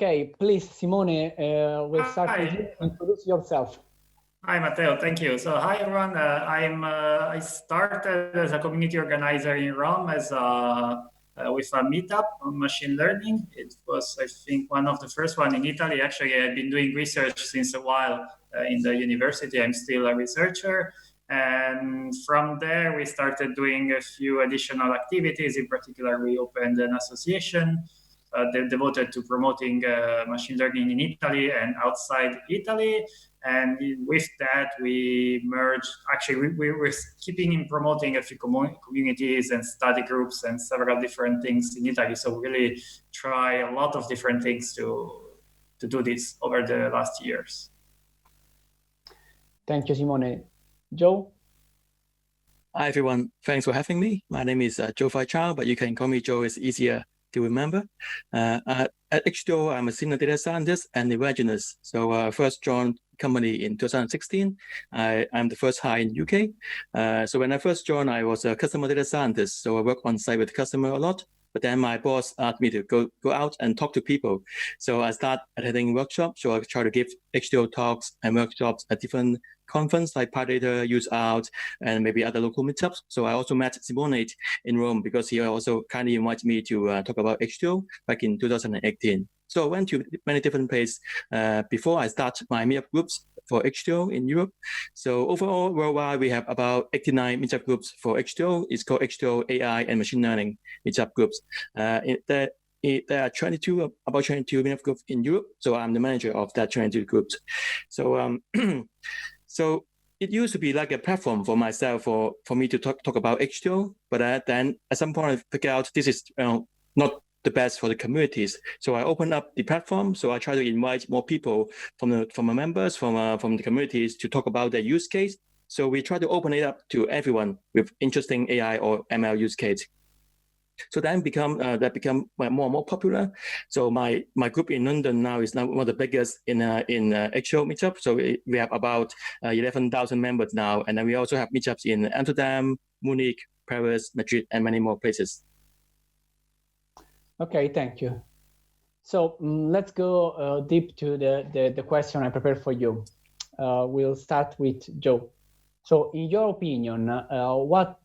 Okay, please, Simone, we'll start with you. Introduce yourself. Hi, Matteo. Thank you. So, hi, everyone. I started as a community organizer in Rome with a meetup on machine learning. It was, I think, one of the first one in Italy. Actually, I've been doing research since a while in the university. I'm still a researcher. And from there, we started doing a few additional activities. In particular, we opened an association devoted to promoting machine learning in Italy and outside Italy. And with that, we merged, actually, we were keeping in promoting a few communities and study groups and several different things in Italy. So we really try a lot of different things to do this over the last years. Thank you, Simone. Jo? Hi, everyone. Thanks for having me. My name is Jo-fai Chow, but you can call me Jo. It's easier to remember. At H2O, I'm a senior data scientist and evangelist. So I first joined the company in 2016. I'm the first hire in UK. So when I first joined, I was a customer data scientist. So I work on site with the customer a lot. But then my boss asked me to go out and talk to people. So I start attending workshops. So I try to give H2O talks and workshops at different conference like Moderator, Use Out, and maybe other local meetups. So I also met Simone in Rome because he also kindly invited me to talk about H2O back in 2018. So I went to many different places before I start my meetup groups for H2O in Europe. So overall, worldwide, we have about 89 meetup groups for H2O. It's called H2O AI and Machine Learning meetup groups. There are about 22 meetup groups in Europe. So I'm the manager of that 22 groups. So so it used to be like a platform for myself for me to talk about H2O. But then at some point I figured out this is not the best for the communities. So I opened up the platform. So I try to invite more people from the members, from the communities to talk about their use case. So we try to open it up to everyone with interesting AI or ML use case. So then that become more and more popular. So my group in London now is now one of the biggest in H2O meetup. So we have about 11,000 members now, and then we also have meetups in Amsterdam, Munich, Paris, Madrid, and many more places. Okay, thank you. So let's go deep to the question I prepared for you. We'll start with Jo. So in your opinion, what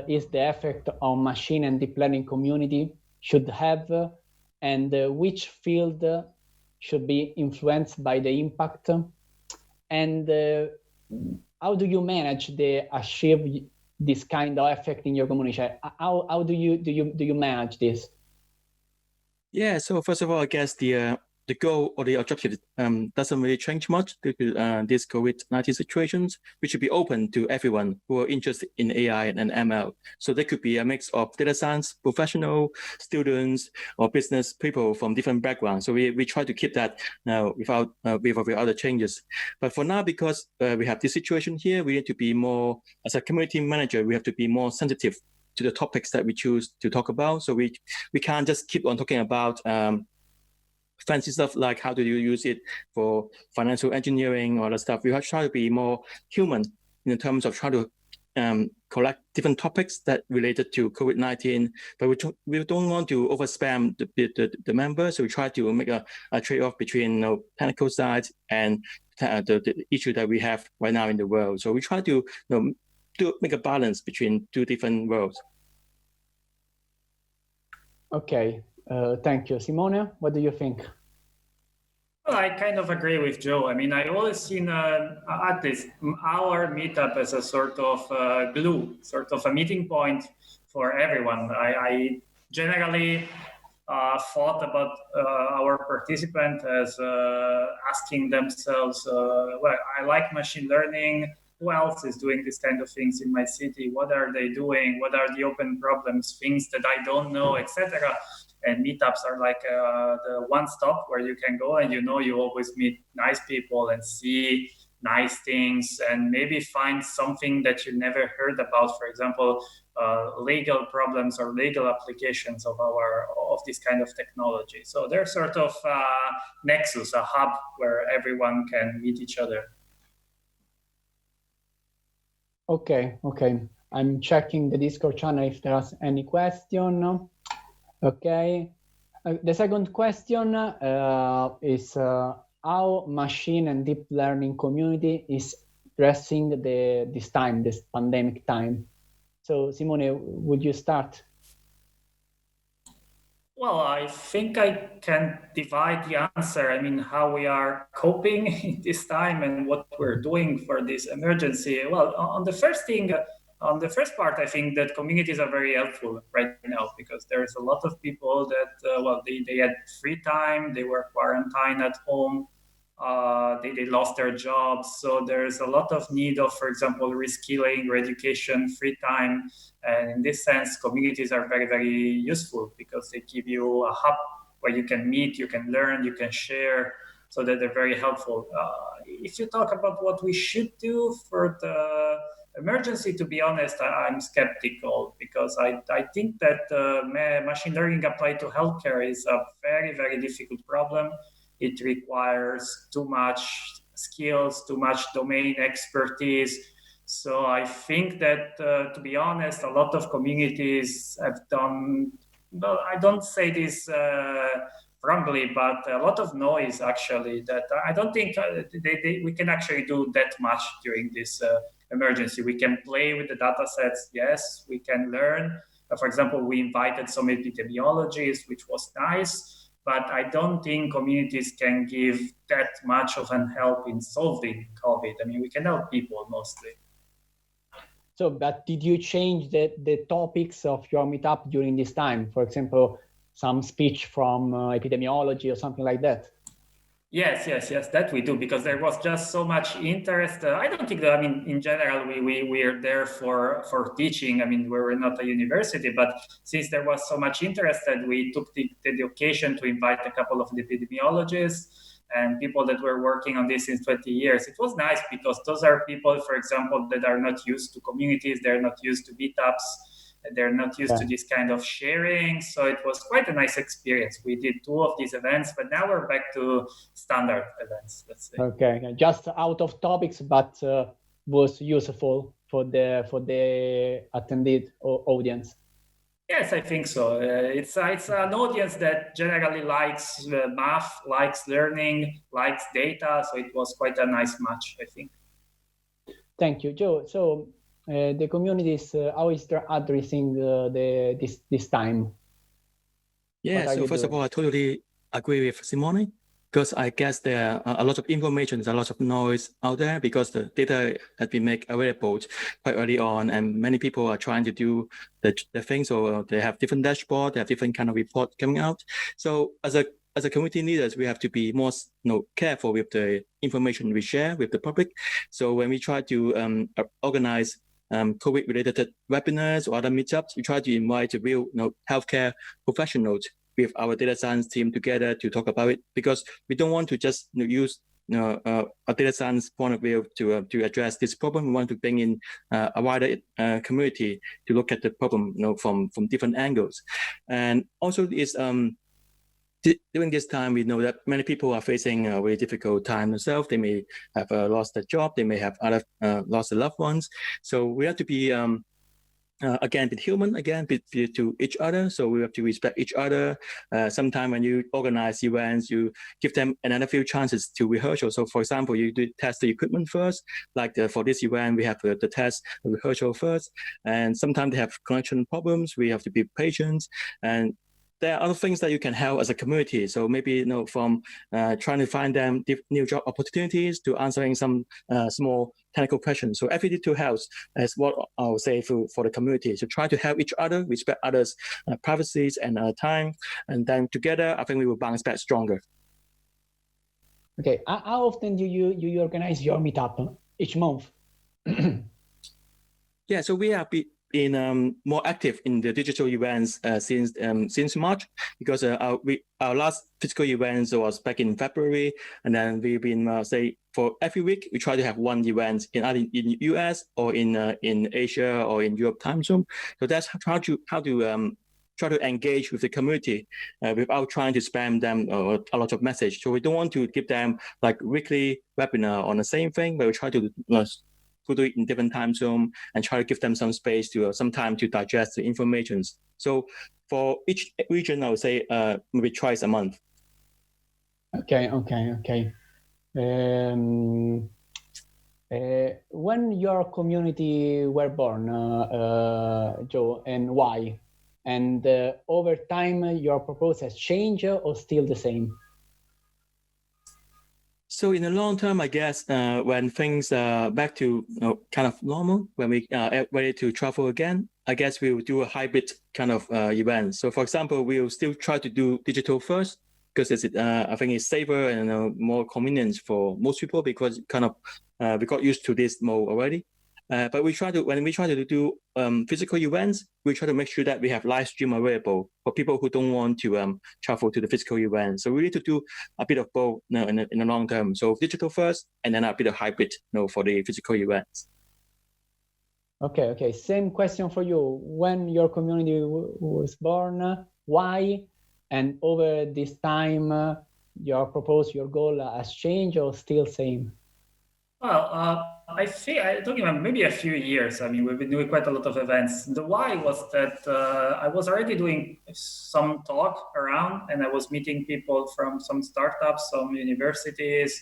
is the effect on machine and deep learning community should have, and which field should be influenced by the impact? And how do you manage the achieve this kind of effect in your community? How do you manage this? Yeah, so first of all, I guess the goal or the objective doesn't really change much due to these COVID-19 situations. We should be open to everyone who are interested in AI and ML. So there could be a mix of data science, professional, students, or business people from different backgrounds. So we try to keep that now without other changes. But for now, because we have this situation here, we need to be more, as a community manager, we have to be more sensitive to the topics that we choose to talk about. So we can't just keep on talking about fancy stuff like how do you use it for financial engineering or other stuff. We have to try to be more human in terms of trying to collect different topics that related to COVID-19, but we don't want to overspam the members. So we try to make a trade-off between technical side and the issue that we have right now in the world. So we try to make a balance between two different worlds. Okay, thank you. Simone, what do you think? Well, I kind of agree with Jo. I mean, I always seen at least our meetup as a sort of glue, sort of a meeting point for everyone. I generally thought about our participants as asking themselves, well, I like machine learning. Who else is doing this kind of things in my city? What are they doing? What are the open problems, things that I don't know, etc. And meetups are like the one stop where you can go and you always meet nice people and see nice things and maybe find something that you never heard about. For example, legal problems or legal applications of this kind of technology. So there's sort of a nexus, a hub where everyone can meet each other. Okay. I'm checking the Discord channel if there's any question. Okay. The second question is how machine and deep learning community is addressing this pandemic time. So Simone, would you start? Well, I think I can divide the answer. I mean, how we are coping in this time and what we're doing for this emergency. Well, on the first thing, on the first part, I think that communities are very helpful right now because there's a lot of people that, they had free time, they were quarantined at home, they lost their jobs. So there's a lot of need of, for example, reskilling, reeducation, free time. And in this sense, communities are very, very useful because they give you a hub where you can meet, you can learn, you can share, so that they're very helpful. If you talk about what we should do for the emergency, to be honest, I'm skeptical because I think that machine learning applied to healthcare is a very, very difficult problem. It requires too much skills, too much domain expertise. So I think that, to be honest, a lot of communities have done, well, I don't say this wrongly, but a lot of noise actually, that I don't think we can actually do that much during this emergency. We can play with the data sets, yes, we can learn. For example, we invited some epidemiologists, which was nice. But I don't think communities can give that much of an help in solving COVID. I mean, we can help people mostly. So, but did you change the topics of your meetup during this time? For example, some speech from epidemiology or something like that? Yes, that we do, because there was just so much interest. I don't think that, I mean, in general, we are there for teaching. I mean, we're not a university, but since there was so much interest, that we took the occasion to invite a couple of epidemiologists and people that were working on this in 20 years. It was nice because those are people, for example, that are not used to communities, they're not used to meetups, they're not used to this kind of sharing. So it was quite a nice experience. We did 2 of these events, but now we're back to standard events, let's say. Okay, just out of topics, but was useful for the attended audience. Yes, I think so. It's an audience that generally likes math, likes learning, likes data. So it was quite a nice match, I think. Thank you, Joe. So the community is always addressing this time. Yeah, so first of all, I totally agree with Simone, because I guess there are a lot of information, a lot of noise out there because the data has been made available quite early on, and many people are trying to do the things, so they have different dashboard, they have different kind of report coming out. So as a community leaders, we have to be more careful with the information we share with the public. So when we try to organize COVID-related webinars or other meetups, we try to invite real healthcare professionals with our data science team together to talk about it, because we don't want to just use a data science point of view to address this problem. We want to bring in a wider community to look at the problem from different angles. And also is during this time, we know that many people are facing a very difficult time themselves. They may have lost their job. They may have other lost their loved ones. So we have to be again, be human, again, be to each other. So we have to respect each other. Sometimes when you organize events, you give them another few chances to rehearsal. So for example, you do test the equipment first. Like for this event, we have the test, the rehearsal first. And sometimes they have connection problems. We have to be patient. And there are other things that you can help as a community. So maybe from trying to find them new job opportunities to answering some small technical questions. So every little helps, as what I would say for the community. So try to help each other, respect others' privacies and time, and then together, I think we will bounce back stronger. Okay, how often do you organize your meetup each month? Yeah, so we have been more active in the digital events since March, because our last physical event was back in February, and then we've been say for every week we try to have one event in either in US or in Asia or in Europe time zone. So that's how to try to engage with the community without trying to spam them a lot of message. So we don't want to give them like weekly webinar on the same thing, but we try to do it in different time zone and try to give them some space to some time to digest the information. So for each region, I would say maybe twice a month. Okay. When your community were born, Joe, and why? And over time, your purpose has changed or still the same? So in the long term, I guess when things are back to kind of normal, when we are ready to travel again, I guess we will do a hybrid kind of event. So for example, we will still try to do digital first because I think it's safer and more convenient for most people because kind of we got used to this mode already. But when we try to do physical events, we try to make sure that we have live stream available for people who don't want to travel to the physical event. So we need to do a bit of both in the long term. So digital first, and then a bit of hybrid for the physical events. Okay. Same question for you. When your community was born, why? And over this time, your purpose, your goal has changed or still same? Well, I think I'm talking about maybe a few years. I mean, we've been doing quite a lot of events. The why was that I was already doing some talk around, and I was meeting people from some startups, some universities.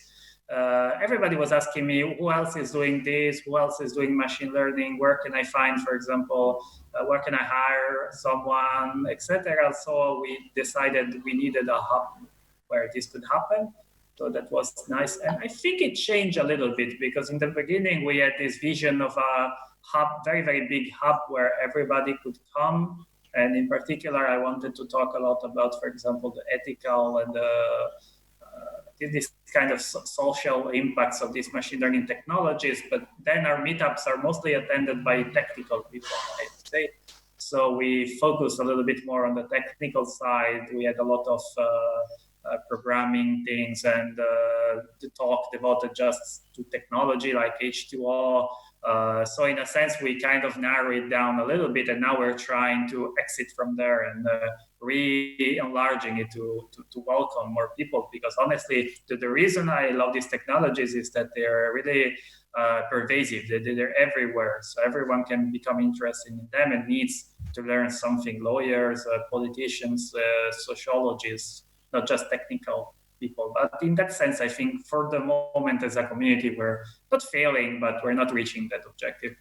Everybody was asking me, who else is doing this? Who else is doing machine learning? Where can I find, for example, where can I hire someone, etc. So we decided we needed a hub where this could happen. So that was nice. And I think it changed a little bit because in the beginning we had this vision of a hub, very, very big hub where everybody could come. And in particular, I wanted to talk a lot about, for example, the ethical and this kind of social impacts of these machine learning technologies. But then our meetups are mostly attended by technical people, I'd say. So we focused a little bit more on the technical side. We had a lot of programming things and the talk devoted just to technology like H2O. So in a sense, we kind of narrow it down a little bit, and now we're trying to exit from there and re-enlarging it to welcome more people. Because honestly, the reason I love these technologies is that they're really pervasive. They're everywhere, so everyone can become interested in them and needs to learn something. Lawyers, politicians, sociologists, not just technical people. But in that sense, I think for the moment as a community, we're not failing, but we're not reaching that objective.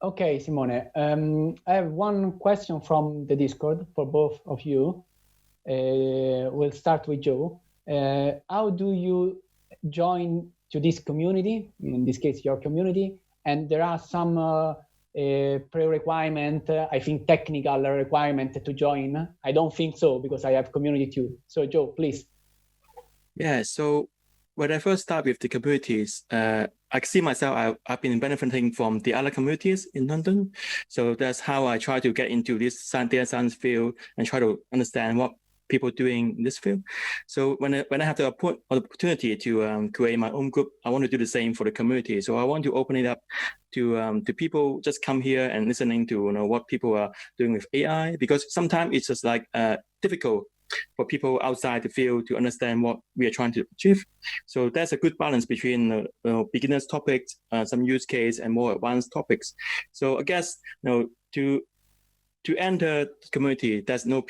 Okay, Simone. I have one question from the Discord for both of you. We'll start with Joe. How do you join to this community, in this case, your community? And there are some pre-requirement, I think technical requirement to join. I don't think so because I have community too. So Joe, please. Yeah, so when I first started with the communities, I see myself, I've been benefiting from the other communities in London. So that's how I try to get into this data science field and try to understand what people doing in this field. So when I have the opportunity to create my own group, I want to do the same for the community. So I want to open it up to people just come here and listening to what people are doing with AI, because sometimes it's just like difficult for people outside the field to understand what we are trying to achieve. So there's a good balance between beginners topics, some use case, and more advanced topics. So I guess to enter the community, there's no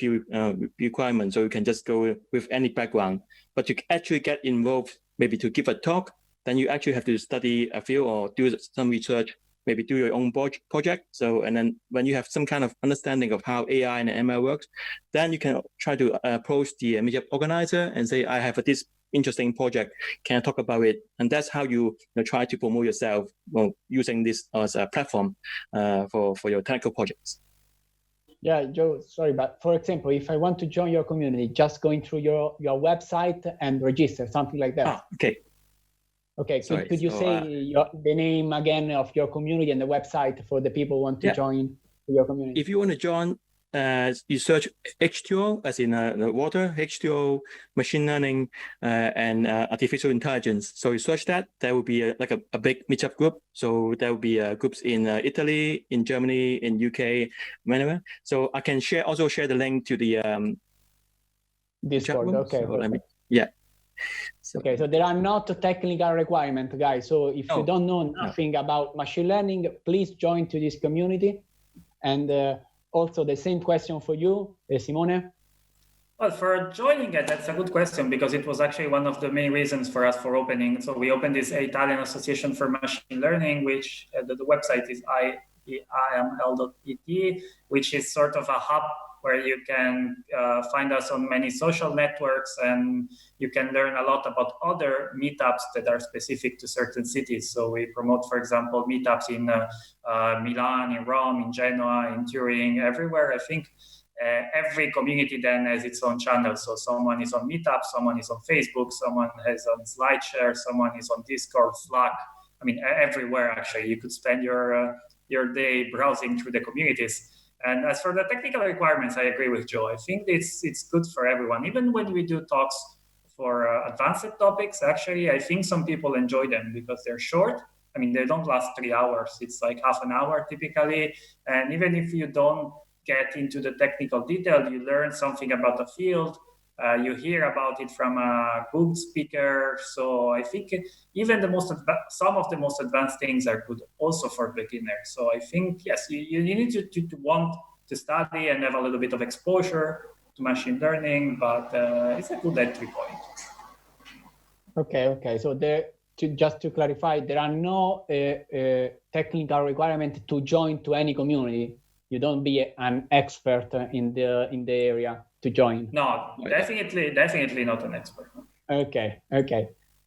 requirement, so you can just go with any background. But to actually get involved, maybe to give a talk, then you actually have to study a field or do some research, maybe do your own project. So, and then when you have some kind of understanding of how AI and ML works, then you can try to approach the meetup organizer and say, I have this interesting project, can I talk about it? And that's how you try to promote yourself using this as a platform for your technical projects. Yeah, Joe, sorry, but for example, if I want to join your community, just going through your website and register, something like that. Okay. Okay, could you say the name again of your community and the website for the people who want to join your community? If you want to join, you search H2O, as in the water, H2O, machine learning, and artificial intelligence. So you search that, there will be like a big meetup group. So there will be groups in Italy, in Germany, in UK, anywhere. So I can also share the link to the Discord. Okay. So So, okay, so there are not technical requirements, guys. So if you don't know nothing about machine learning, please join to this community. And also the same question for you, Simone. Well, for joining it, that's a good question, because it was actually one of the main reasons for us for opening. So we opened this Italian Association for Machine Learning, which the website is iml.it, which is sort of a hub where you can find us on many social networks, and you can learn a lot about other meetups that are specific to certain cities. So we promote, for example, meetups in Milan, in Rome, in Genoa, in Turin, everywhere. I think every community then has its own channel. So someone is on Meetup, someone is on Facebook, someone has on SlideShare, someone is on Discord, Slack. I mean, everywhere actually. You could spend your day browsing through the communities. And as for the technical requirements, I agree with Joe. I think it's good for everyone. Even when we do talks for advanced topics, actually, I think some people enjoy them because they're short. I mean, they don't last 3 hours. It's like half an hour typically. And even if you don't get into the technical detail, you learn something about the field, you hear about it from a good speaker. So I think even some of the most advanced things are good also for beginners. So I think, yes, you need to want to study and have a little bit of exposure to machine learning, but it's a good entry point. Okay. So just to clarify, there are no technical requirements to join to any community. You don't be an expert in the area to join. No, definitely not an expert. Okay.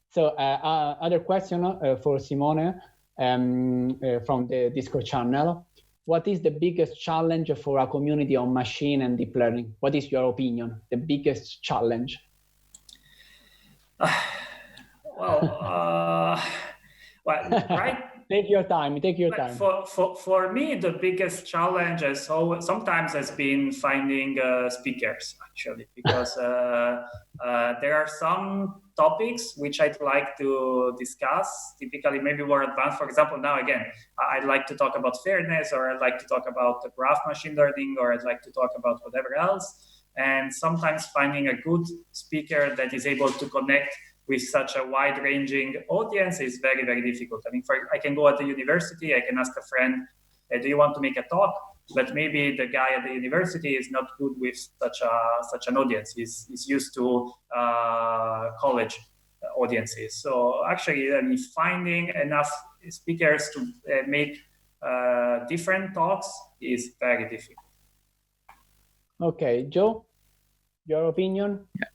So other question for Simone from the Discord channel. What is the biggest challenge for a community on machine and deep learning? What is your opinion? The biggest challenge? Well, right. Take your time. For me, the biggest challenge sometimes has been finding speakers, actually, because there are some topics which I'd like to discuss, typically maybe more advanced. For example, now again, I'd like to talk about fairness, or I'd like to talk about the graph machine learning, or I'd like to talk about whatever else. And sometimes finding a good speaker that is able to connect with such a wide-ranging audience is very, very difficult. I mean, I can go at the university, I can ask a friend, do you want to make a talk? But maybe the guy at the university is not good with such an audience. He's used to college audiences. So actually, I mean, finding enough speakers to make different talks is very difficult. Okay, Joe, your opinion? Yeah.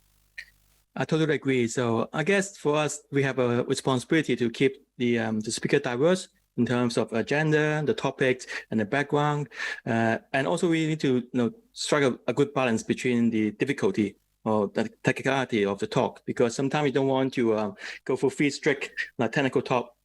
I totally agree. So I guess for us, we have a responsibility to keep the speaker diverse in terms of agenda, the topics, and the background. And also we need to strike a good balance between the difficulty or the technicality of the talk, because sometimes you don't want to go for 3 strict technical talk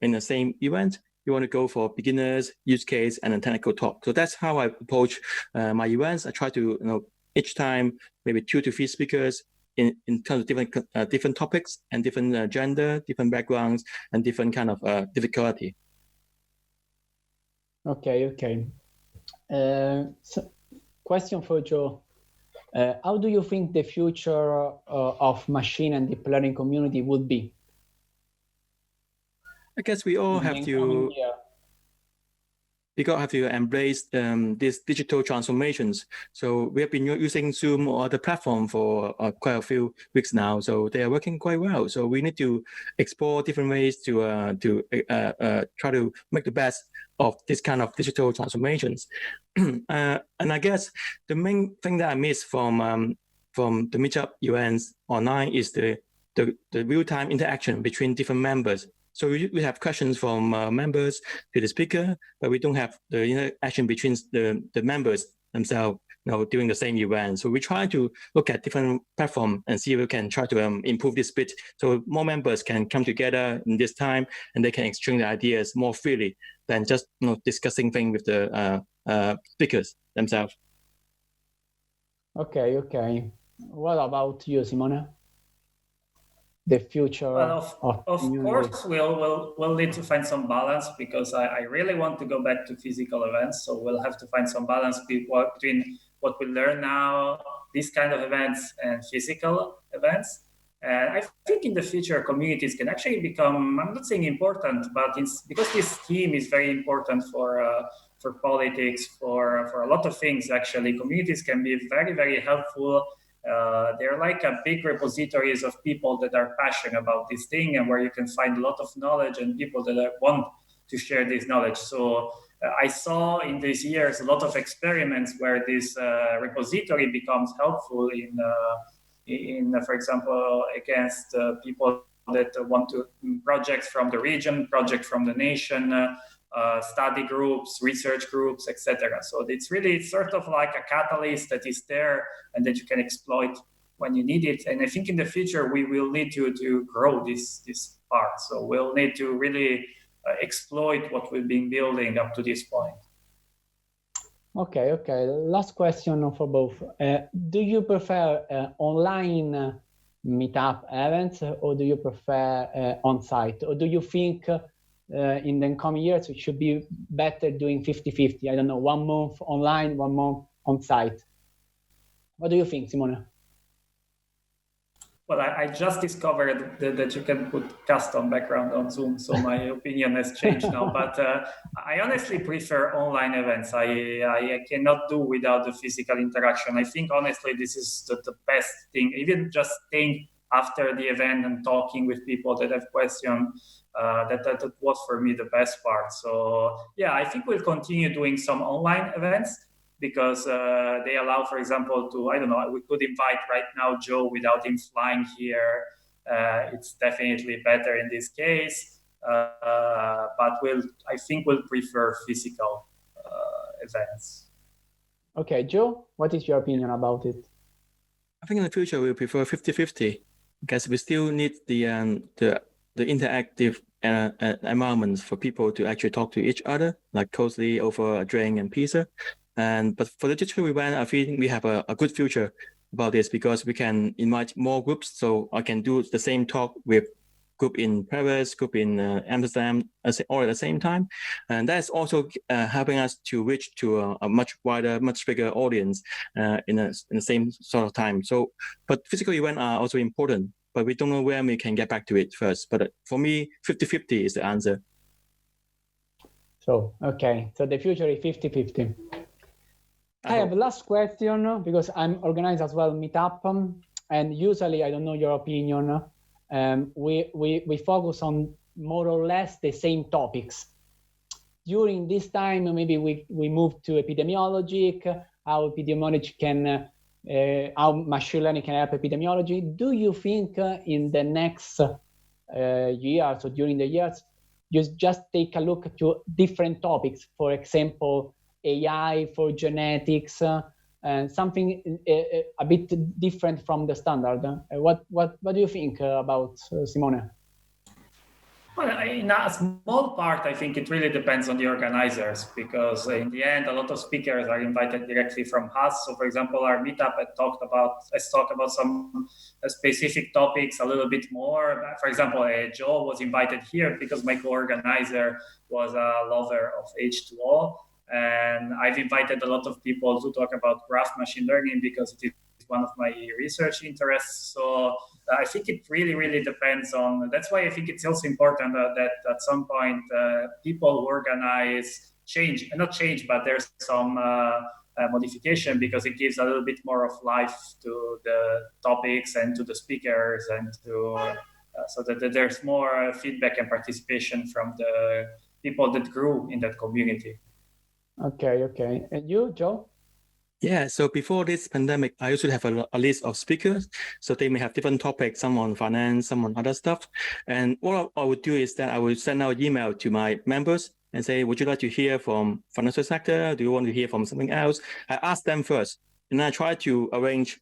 in the same event. You want to go for beginners, use case, and a technical talk. So that's how I approach my events. I try to, each time, maybe 2 to 3 speakers in terms of different topics and different gender, different backgrounds, and different kind of difficulty. Okay. So question for Joe. How do you think the future of machine and deep learning community would be? I guess we all have to. We have to embrace these digital transformations. So we have been using Zoom or other platform for quite a few weeks now. So they are working quite well. So we need to explore different ways to try to make the best of this kind of digital transformations. And I guess the main thing that I miss from the meetup events online is the real-time interaction between different members. So we have questions from members to the speaker, but we don't have the interaction between the members themselves during the same event. So we try to look at different platforms and see if we can try to improve this bit, so more members can come together in this time and they can exchange ideas more freely than just discussing things with the speakers themselves. Okay. What about you, Simone? The future of course we'll need to find some balance, because I really want to go back to physical events, so we'll have to find some balance between what we learn now, these kind of events, and physical events. And I think in the future, communities can actually become, I'm not saying important, but it's because this theme is very important for politics, for a lot of things, actually. Communities can be very, very helpful. They're like a big repositories of people that are passionate about this thing, and where you can find a lot of knowledge and people that want to share this knowledge. So I saw in these years a lot of experiments where this repository becomes helpful in for example, against people that want to projects from the region, projects from the nation, study groups, research groups, etc. So it's sort of like a catalyst that is there and that you can exploit when you need it. And I think in the future we will need to grow this part. So we'll need to really exploit what we've been building up to this point. Okay. Last question for both. Do you prefer online meetup events, or do you prefer on-site? Or do you think in the coming years it should be better doing 50-50? I don't know, 1 month online, 1 month on-site. What do you think, Simone? Well, I just discovered that you can put custom background on Zoom, so my opinion has changed now. But I honestly prefer online events. I cannot do without the physical interaction. I think, honestly, this is the best thing. Even just staying after the event and talking with people that have questions, that was for me the best part. So, yeah, I think we'll continue doing some online events, because they allow, for example, I don't know, we could invite right now Joe without him flying here. It's definitely better in this case, but I think we'll prefer physical events. Okay, Joe, what is your opinion about it? I think in the future we'll prefer 50-50, because we still need the interactive environments for people to actually talk to each other, like closely over a drink and pizza. But for the digital event, I think we have a good future about this, because we can invite more groups. So I can do the same talk with group in Paris, group in Amsterdam, all at the same time. And that's also helping us to reach to a much wider, much bigger audience in the same sort of time. So, but physical events are also important, but we don't know when we can get back to it first. But for me, 50-50 is the answer. So, okay. So the future is 50-50. I have a last question, because I'm organized as well meetup, and usually, I don't know your opinion, we focus on more or less the same topics. During this time, maybe we move to epidemiology, how epidemiology can, how machine learning can help epidemiology. Do you think in the next years, or during the years, you just take a look to different topics, for example, AI for genetics, and something a bit different from the standard? What do you think about, Simone? Well, in a small part, I think it really depends on the organizers, because in the end, a lot of speakers are invited directly from us. So, for example, our meetup has talked about some specific topics a little bit more. For example, Joe was invited here because my co-organizer was a lover of H2O. And I've invited a lot of people to talk about graph machine learning, because it is one of my research interests. So I think it really, really depends on. That's why I think it's also important that at some point people who organize not change, but there's some modification, because it gives a little bit more of life to the topics and to the speakers, and to so that there's more feedback and participation from the people that grew in that community. Okay. And you, Joe? Yeah, so before this pandemic, I usually have a list of speakers. So they may have different topics, some on finance, some on other stuff. And what I would do is that I would send out email to my members and say, would you like to hear from financial sector? Do you want to hear from something else? I ask them first, and I try to arrange,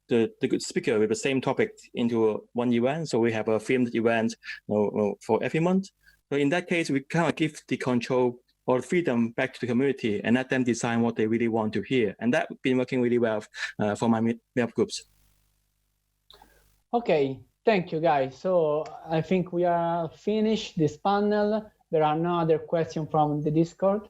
the good speaker with the same topic into one event. So we have a themed event for every month. So in that case, we kind of give the control or freedom back to the community and let them decide what they really want to hear. And that's been working really well for my meetup groups. Okay, thank you, guys. So I think we are finished this panel. There are no other questions from the Discord.